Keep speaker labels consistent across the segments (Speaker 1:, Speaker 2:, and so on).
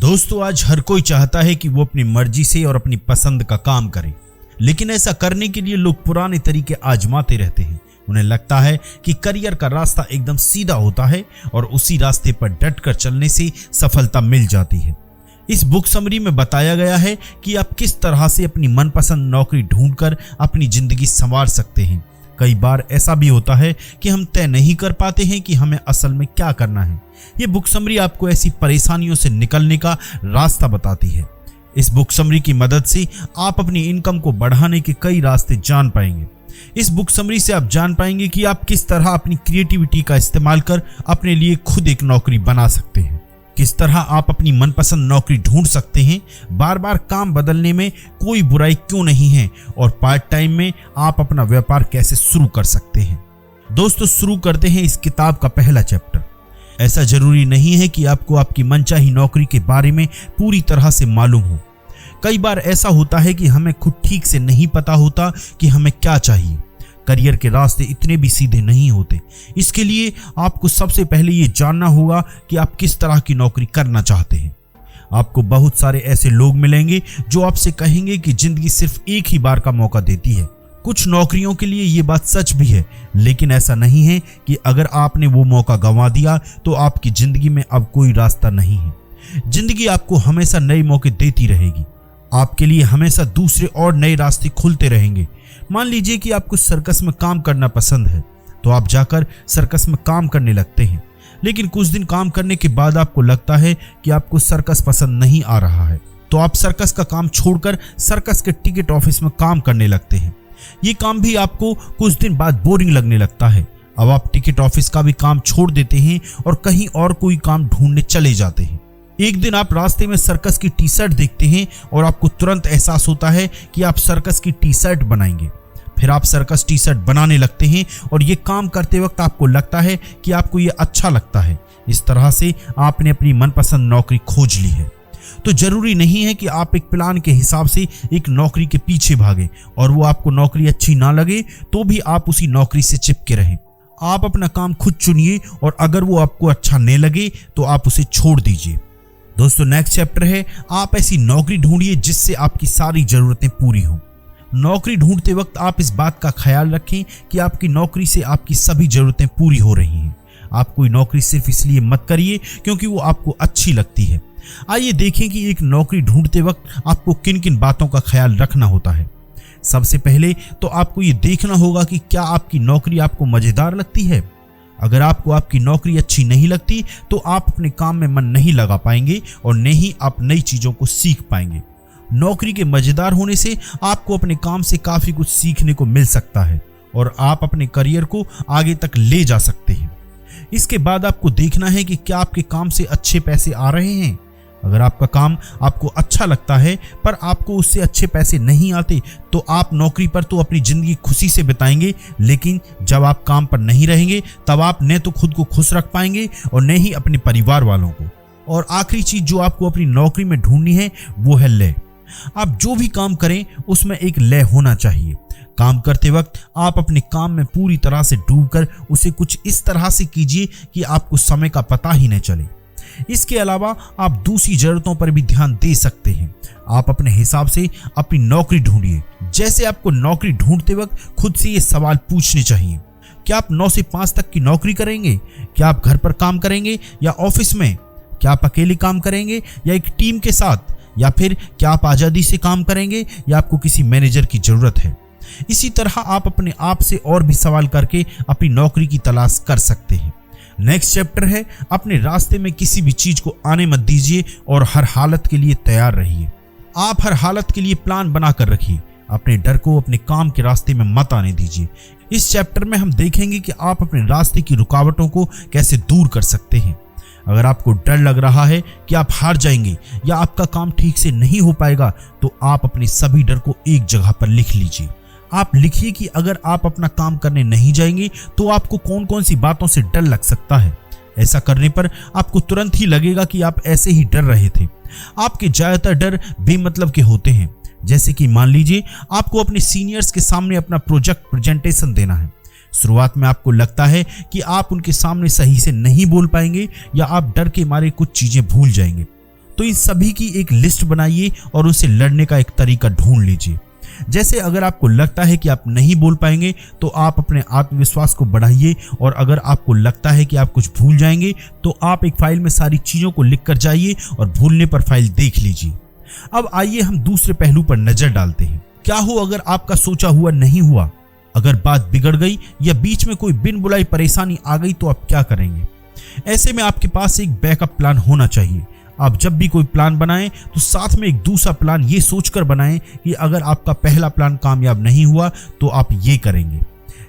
Speaker 1: दोस्तों, आज हर कोई चाहता है कि वो अपनी मर्जी से और अपनी पसंद का काम करे, लेकिन ऐसा करने के लिए लोग पुराने तरीके आजमाते रहते हैं। उन्हें लगता है कि करियर का रास्ता एकदम सीधा होता है और उसी रास्ते पर डटकर चलने से सफलता मिल जाती है। इस बुक समरी में बताया गया है कि आप किस तरह से अपनी मनपसंद नौकरी ढूंढकर अपनी जिंदगी संवार सकते हैं। कई बार ऐसा भी होता है कि हम तय नहीं कर पाते हैं कि हमें असल में क्या करना है। ये बुक समरी आपको ऐसी परेशानियों से निकलने का रास्ता बताती है। इस बुक समरी की मदद से आप अपनी इनकम को बढ़ाने के कई रास्ते जान पाएंगे। इस बुक समरी से आप जान पाएंगे कि आप किस तरह अपनी क्रिएटिविटी का इस्तेमाल कर अपने लिए खुद एक नौकरी बना सकते हैं, किस तरह आप अपनी मनपसंद नौकरी ढूंढ सकते हैं, बार बार काम बदलने में कोई बुराई क्यों नहीं है और पार्ट टाइम में आप अपना व्यापार कैसे शुरू कर सकते हैं। दोस्तों, शुरू करते हैं इस किताब का पहला चैप्टर। ऐसा जरूरी नहीं है कि आपको आपकी मनचाही नौकरी के बारे में पूरी तरह से मालूम हो। कई बार ऐसा होता है कि हमें खुद ठीक से नहीं पता होता कि हमें क्या चाहिए। करियर के रास्ते इतने भी सीधे नहीं होते। इसके लिए आपको सबसे पहले ये जानना होगा कि आप किस तरह की नौकरी करना चाहते हैं। आपको बहुत सारे ऐसे लोग मिलेंगे जो आपसे कहेंगे कि जिंदगी सिर्फ एक ही बार का मौका देती है। कुछ नौकरियों के लिए ये बात सच भी है, लेकिन ऐसा नहीं है कि अगर आपने वो मौका गंवा दिया तो आपकी जिंदगी में अब कोई रास्ता नहीं है। जिंदगी आपको हमेशा नए मौके देती रहेगी। आपके लिए हमेशा दूसरे और नए रास्ते खुलते रहेंगे। मान लीजिए कि आपको सर्कस में काम करना पसंद है, तो आप जाकर सर्कस में काम करने लगते हैं, लेकिन कुछ दिन काम करने के बाद आपको लगता है कि आपको सर्कस पसंद नहीं आ रहा है, तो आप सर्कस का काम छोड़कर सर्कस के टिकट ऑफिस में काम करने लगते हैं। ये काम भी आपको कुछ दिन बाद बोरिंग लगने लगता है। अब आप टिकट ऑफिस का भी काम छोड़ देते हैं और कहीं और कोई काम ढूंढने चले जाते हैं। एक दिन आप रास्ते में सर्कस की टी शर्ट देखते हैं और आपको तुरंत एहसास होता है कि आप सर्कस की टी शर्ट बनाएंगे। फिर आप सर्कस टी शर्ट बनाने लगते हैं और ये काम करते वक्त आपको लगता है कि आपको ये अच्छा लगता है। इस तरह से आपने अपनी मनपसंद नौकरी खोज ली है। तो जरूरी नहीं है कि आप एक प्लान के हिसाब से एक नौकरी के पीछे भागें और वो आपको नौकरी अच्छी ना लगे तो भी आप उसी नौकरी से चिपके रहें। आप अपना काम खुद चुनिए और अगर वो आपको अच्छा नहीं लगे तो आप उसे छोड़ दीजिए। दोस्तों, नेक्स्ट चैप्टर है आप ऐसी नौकरी ढूंढिए जिससे आपकी सारी जरूरतें पूरी हों। नौकरी ढूंढते वक्त आप इस बात का ख्याल रखें कि आपकी नौकरी से आपकी सभी जरूरतें पूरी हो रही हैं। आप कोई नौकरी सिर्फ इसलिए मत करिए क्योंकि वो आपको अच्छी लगती है। आइए देखें कि एक नौकरी ढूंढते वक्त आपको किन किन बातों का ख्याल रखना होता है। सबसे पहले तो आपको ये देखना होगा कि क्या आपकी नौकरी आपको मजेदार लगती है। अगर आपको आपकी नौकरी अच्छी नहीं लगती तो आप अपने काम में मन नहीं लगा पाएंगे और न ही आप नई चीजों को सीख पाएंगे। नौकरी के मजेदार होने से आपको अपने काम से काफी कुछ सीखने को मिल सकता है और आप अपने करियर को आगे तक ले जा सकते हैं। इसके बाद आपको देखना है कि क्या आपके काम से अच्छे पैसे आ रहे हैं। अगर आपका काम आपको अच्छा लगता है पर आपको उससे अच्छे पैसे नहीं आते तो आप नौकरी पर तो अपनी जिंदगी खुशी से बिताएंगे, लेकिन जब आप काम पर नहीं रहेंगे तब आप न तो खुद को खुश रख पाएंगे और न ही अपने परिवार वालों को। और आखिरी चीज जो आपको अपनी नौकरी में ढूंढनी है वो है लय। आप जो भी काम करें उसमें एक लय होना चाहिए। काम करते वक्त आप अपने काम में पूरी तरह से डूबकर उसे कुछ इस तरह से कीजिए कि आपको समय का पता ही न चले। इसके अलावा आप दूसरी जरूरतों पर भी ध्यान दे सकते हैं। आप अपने हिसाब से अपनी नौकरी ढूंढिए। जैसे आपको नौकरी ढूंढते वक्त खुद से ये सवाल पूछने चाहिए, क्या आप 9 से 5 तक की नौकरी करेंगे? क्या आप घर पर काम करेंगे या ऑफिस में? क्या आप अकेले काम करेंगे या एक टीम के साथ? या फिर क्या आप आजादी से काम करेंगे या आपको किसी मैनेजर की जरूरत है? इसी तरह आप अपने आप से और भी सवाल करके अपनी नौकरी की तलाश कर सकते हैं। नेक्स्ट चैप्टर है अपने रास्ते में किसी भी चीज को आने मत दीजिए और हर हालत के लिए तैयार रहिए। आप हर हालत के लिए प्लान बना कर रखिए। अपने डर को अपने काम के रास्ते में मत आने दीजिए। इस चैप्टर में हम देखेंगे कि आप अपने रास्ते की रुकावटों को कैसे दूर कर सकते हैं। अगर आपको डर लग रहा है कि आप हार जाएंगे या आपका काम ठीक से नहीं हो पाएगा तो आप अपने सभी डर को एक जगह पर लिख लीजिए। आप लिखिए कि अगर आप अपना काम करने नहीं जाएंगे तो आपको कौन कौन सी बातों से डर लग सकता है। ऐसा करने पर आपको तुरंत ही लगेगा कि आप ऐसे ही डर रहे थे। आपके ज्यादातर डर बेमतलब के होते हैं। जैसे कि मान लीजिए आपको अपने सीनियर्स के सामने अपना प्रोजेक्ट प्रेजेंटेशन देना है। शुरुआत में आपको लगता है कि आप उनके सामने सही से नहीं बोल पाएंगे या आप डर के मारे कुछ चीजें भूल जाएंगे। तो इन सभी की एक लिस्ट बनाइए और उसे लड़ने का एक तरीका ढूंढ लीजिए। जैसे अगर आपको लगता है कि आप नहीं बोल पाएंगे तो आप अपने आत्मविश्वास को बढ़ाइए, और अगर आपको लगता है कि आप कुछ भूल जाएंगे तो आप एक फाइल में सारी चीजों को लिख कर जाइए और भूलने पर फाइल देख लीजिए। अब आइए हम दूसरे पहलू पर नजर डालते हैं। क्या हो अगर आपका सोचा हुआ नहीं हुआ? अगर बात बिगड़ गई या बीच में कोई बिन बुलाई परेशानी आ गई तो आप क्या करेंगे? ऐसे में आपके पास एक बैकअप प्लान होना चाहिए। आप जब भी कोई प्लान बनाएं तो साथ में एक दूसरा प्लान ये सोचकर बनाएं कि अगर आपका पहला प्लान कामयाब नहीं हुआ तो आप ये करेंगे।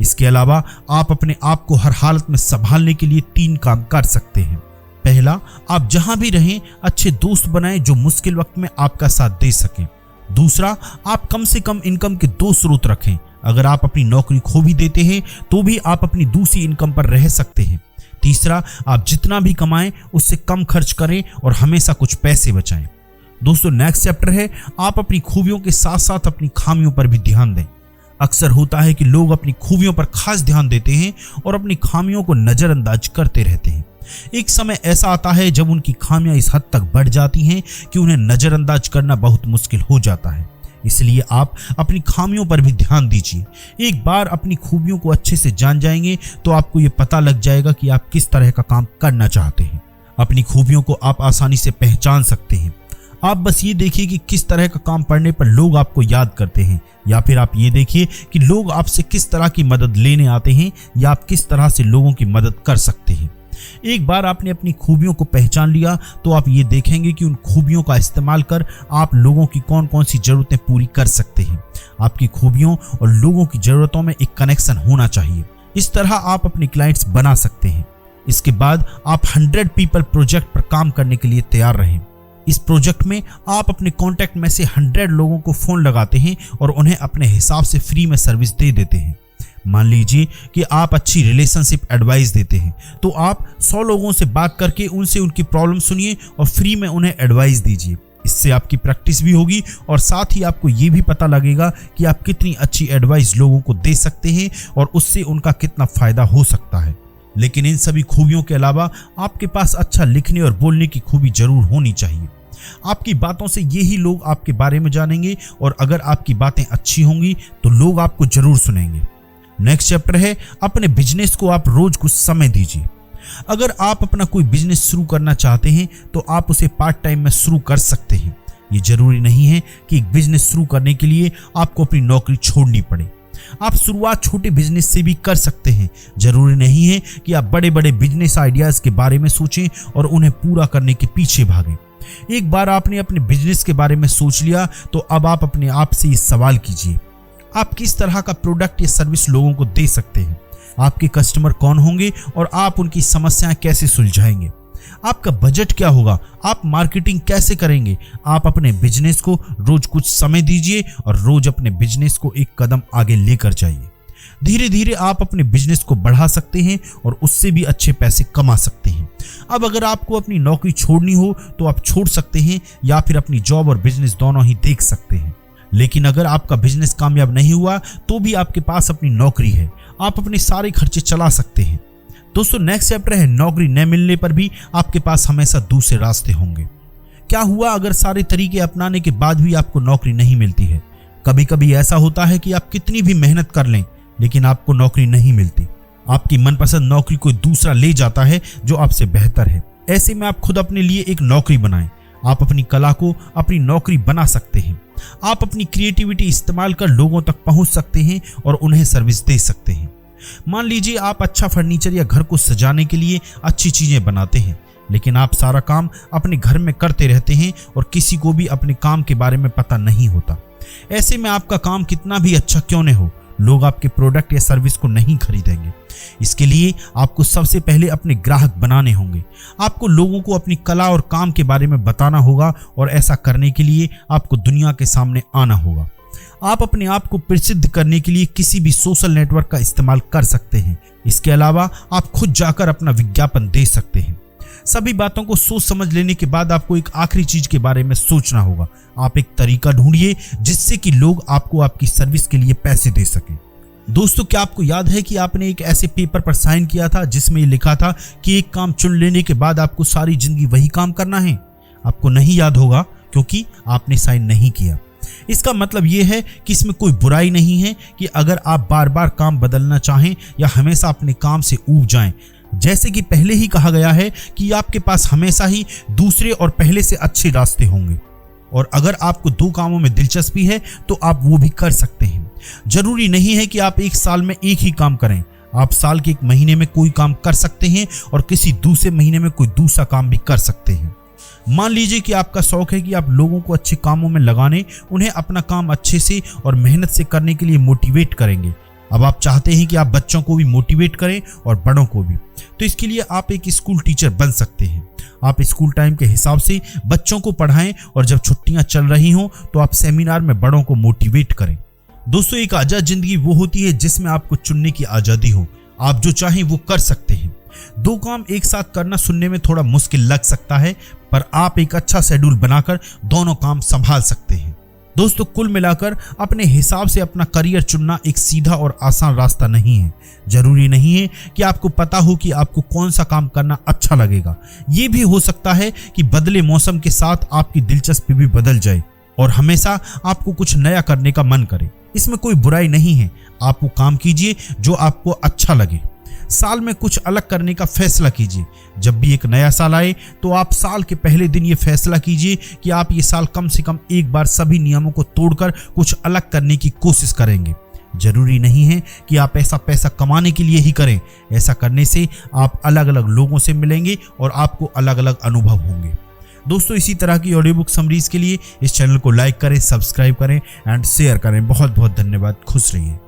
Speaker 1: इसके अलावा आप अपने आप को हर हालत में संभालने के लिए 3 काम कर सकते हैं। पहला, आप जहां भी रहें अच्छे दोस्त बनाएं जो मुश्किल वक्त में आपका साथ दे सकें। दूसरा, आप कम से कम इनकम के 2 स्रोत रखें। अगर आप अपनी नौकरी खो भी देते हैं तो भी आप अपनी दूसरी इनकम पर रह सकते हैं। तीसरा, आप जितना भी कमाएं उससे कम खर्च करें और हमेशा कुछ पैसे बचाएं। दोस्तों, नेक्स्ट चैप्टर है आप अपनी खूबियों के साथ साथ अपनी खामियों पर भी ध्यान दें। अक्सर होता है कि लोग अपनी खूबियों पर खास ध्यान देते हैं और अपनी खामियों को नजरअंदाज करते रहते हैं। एक समय ऐसा आता है जब उनकी खामियां इस हद तक बढ़ जाती हैं कि उन्हें नजरअंदाज करना बहुत मुश्किल हो जाता है। इसलिए आप अपनी खामियों पर भी ध्यान दीजिए। एक बार अपनी खूबियों को अच्छे से जान जाएंगे तो आपको ये पता लग जाएगा कि आप किस तरह का काम करना चाहते हैं। अपनी खूबियों को आप आसानी से पहचान सकते हैं। आप बस ये देखिए कि किस तरह का काम पड़ने पर लोग आपको याद करते हैं, या फिर आप ये देखिए कि लोग आपसे किस तरह की मदद लेने आते हैं या आप किस तरह से लोगों की मदद कर सकते हैं। एक बार आपने अपनी खूबियों को पहचान लिया तो आप ये देखेंगे कि उन खूबियों का इस्तेमाल कर आप लोगों की कौन कौन सी जरूरतें पूरी कर सकते हैं। आपकी खूबियों और लोगों की जरूरतों में एक कनेक्शन होना चाहिए। इस तरह आप अपने क्लाइंट्स बना सकते हैं। इसके बाद आप 100 पीपल प्रोजेक्ट पर काम करने के लिए तैयार रहें। इस प्रोजेक्ट में आप अपने कॉन्टैक्ट में से 100 लोगों को फोन लगाते हैं और उन्हें अपने हिसाब से फ्री में सर्विस दे देते हैं। मान लीजिए कि आप अच्छी रिलेशनशिप एडवाइस देते हैं, तो आप 100 लोगों से बात करके उनसे उनकी प्रॉब्लम सुनिए और फ्री में उन्हें एडवाइस दीजिए। इससे आपकी प्रैक्टिस भी होगी और साथ ही आपको ये भी पता लगेगा कि आप कितनी अच्छी एडवाइस लोगों को दे सकते हैं और उससे उनका कितना फायदा हो सकता है। लेकिन इन सभी खूबियों के अलावा आपके पास अच्छा लिखने और बोलने की खूबी जरूर होनी चाहिए। आपकी बातों से यही लोग आपके बारे में जानेंगे, और अगर आपकी बातें अच्छी होंगी तो लोग आपको जरूर सुनेंगे। नेक्स्ट चैप्टर है अपने बिजनेस को आप रोज कुछ समय दीजिए। अगर आप अपना कोई बिजनेस शुरू करना चाहते हैं तो आप उसे पार्ट टाइम में शुरू कर सकते हैं। ये जरूरी नहीं है कि एक बिजनेस शुरू करने के लिए आपको अपनी नौकरी छोड़नी पड़े। आप शुरुआत छोटे बिजनेस से भी कर सकते हैं। जरूरी नहीं है कि आप बड़े बड़े बिजनेस आइडियाज के बारे में सोचें और उन्हें पूरा करने के पीछे भागें। एक बार आपने अपने बिजनेस के बारे में सोच लिया तो अब आप अपने आप से ये सवाल कीजिए, आप किस तरह का प्रोडक्ट या सर्विस लोगों को दे सकते हैं? आपके कस्टमर कौन होंगे और आप उनकी समस्याएं कैसे सुलझाएंगे? आपका बजट क्या होगा? आप मार्केटिंग कैसे करेंगे? आप अपने बिजनेस को रोज कुछ समय दीजिए और रोज अपने बिजनेस को एक कदम आगे लेकर जाइए। धीरे धीरे आप अपने बिजनेस को बढ़ा सकते हैं और उससे भी अच्छे पैसे कमा सकते हैं। अब अगर आपको अपनी नौकरी छोड़नी हो तो आप छोड़ सकते हैं, या फिर अपनी जॉब और बिजनेस दोनों ही देख सकते हैं। लेकिन अगर आपका बिजनेस कामयाब नहीं हुआ तो भी आपके पास अपनी नौकरी है, आप अपने सारे खर्चे चला सकते हैं। दोस्तों, नेक्स्ट चैप्टर है नौकरी न मिलने पर भी आपके पास हमेशा दूसरे रास्ते होंगे। क्या हुआ अगर सारे तरीके अपनाने के बाद भी आपको नौकरी नहीं मिलती है? कभी कभी ऐसा होता है कि आप कितनी भी मेहनत कर लें लेकिन आपको नौकरी नहीं मिलती। आपकी मनपसंद नौकरी कोई दूसरा ले जाता है जो आपसे बेहतर है। ऐसे में आप खुद अपने लिए एक नौकरी बनाएं। आप अपनी कला को अपनी नौकरी बना सकते हैं। आप अपनी क्रिएटिविटी इस्तेमाल कर लोगों तक पहुंच सकते हैं और उन्हें सर्विस दे सकते हैं। मान लीजिए आप अच्छा फर्नीचर या घर को सजाने के लिए अच्छी चीजें बनाते हैं, लेकिन आप सारा काम अपने घर में करते रहते हैं और किसी को भी अपने काम के बारे में पता नहीं होता। ऐसे में आपका काम कितना भी अच्छा क्यों न हो, लोग आपके प्रोडक्ट या सर्विस को नहीं खरीदेंगे। इसके लिए आपको सबसे पहले अपने ग्राहक बनाने होंगे। आपको लोगों को अपनी कला और काम के बारे में बताना होगा और ऐसा करने के लिए आपको दुनिया के सामने आना होगा। आप अपने आप को प्रसिद्ध करने के लिए किसी भी सोशल नेटवर्क का इस्तेमाल कर सकते हैं। इसके अलावा आप खुद जाकर अपना विज्ञापन दे सकते हैं। सभी बातों को सोच समझ लेने के बाद आपको एक आखिरी चीज के बारे में सोचना होगा। आप एक तरीका ढूंढिए जिससे कि लोग आपको आपकी सर्विस के लिए पैसे दे सकें। दोस्तों, क्या आपको याद है कि आपने एक ऐसे पेपर पर साइन किया था जिसमें लिखा था कि एक काम चुन लेने के बाद आपको सारी जिंदगी वही काम करना है? आपको नहीं याद होगा क्योंकि आपने साइन नहीं किया। इसका मतलब यह है कि इसमें कोई बुराई नहीं है कि अगर आप बार बार काम बदलना चाहें या हमेशा अपने काम से ऊब जाएं। जैसे कि पहले ही कहा गया है कि आपके पास हमेशा ही दूसरे और पहले से अच्छे रास्ते होंगे, और अगर आपको 2 कामों में दिलचस्पी है तो आप वो भी कर सकते हैं। जरूरी नहीं है कि आप एक साल में एक ही काम करें। आप साल के 1 महीने में कोई काम कर सकते हैं और किसी दूसरे महीने में कोई दूसरा काम भी कर सकते हैं। मान लीजिए कि आपका शौक है कि आप लोगों को अच्छे कामों में लगाने, उन्हें अपना काम अच्छे से और मेहनत से करने के लिए मोटिवेट करेंगे। अब आप चाहते हैं कि आप बच्चों को भी मोटिवेट करें और बड़ों को भी, तो इसके लिए आप एक स्कूल टीचर बन सकते हैं। आप स्कूल टाइम के हिसाब से बच्चों को पढ़ाएं और जब छुट्टियां चल रही हों तो आप सेमिनार में बड़ों को मोटिवेट करें। दोस्तों, एक आजाद जिंदगी वो होती है जिसमें आपको चुनने की आजादी हो। आप जो चाहें वो कर सकते हैं। 2 काम एक साथ करना सुनने में थोड़ा मुश्किल लग सकता है, पर आप एक अच्छा शेड्यूल बनाकर दोनों काम संभाल सकते हैं। दोस्तों, कुल मिलाकर अपने हिसाब से अपना करियर चुनना एक सीधा और आसान रास्ता नहीं है। जरूरी नहीं है कि आपको पता हो कि आपको कौन सा काम करना अच्छा लगेगा। ये भी हो सकता है कि बदले मौसम के साथ आपकी दिलचस्पी भी बदल जाए और हमेशा आपको कुछ नया करने का मन करे। इसमें कोई बुराई नहीं है। आप वो काम कीजिए जो आपको अच्छा लगे। साल में कुछ अलग करने का फैसला कीजिए। जब भी एक नया साल आए तो आप साल के पहले दिन ये फैसला कीजिए कि आप ये साल कम से कम एक बार सभी नियमों को तोड़कर कुछ अलग करने की कोशिश करेंगे। जरूरी नहीं है कि आप ऐसा पैसा कमाने के लिए ही करें। ऐसा करने से आप अलग अलग लोगों से मिलेंगे और आपको अलग अलग अनुभव होंगे। दोस्तों, इसी तरह की ऑडियो बुक समरीज के लिए इस चैनल को लाइक करें, सब्सक्राइब करें एंड शेयर करें। बहुत बहुत धन्यवाद। खुश रहिए।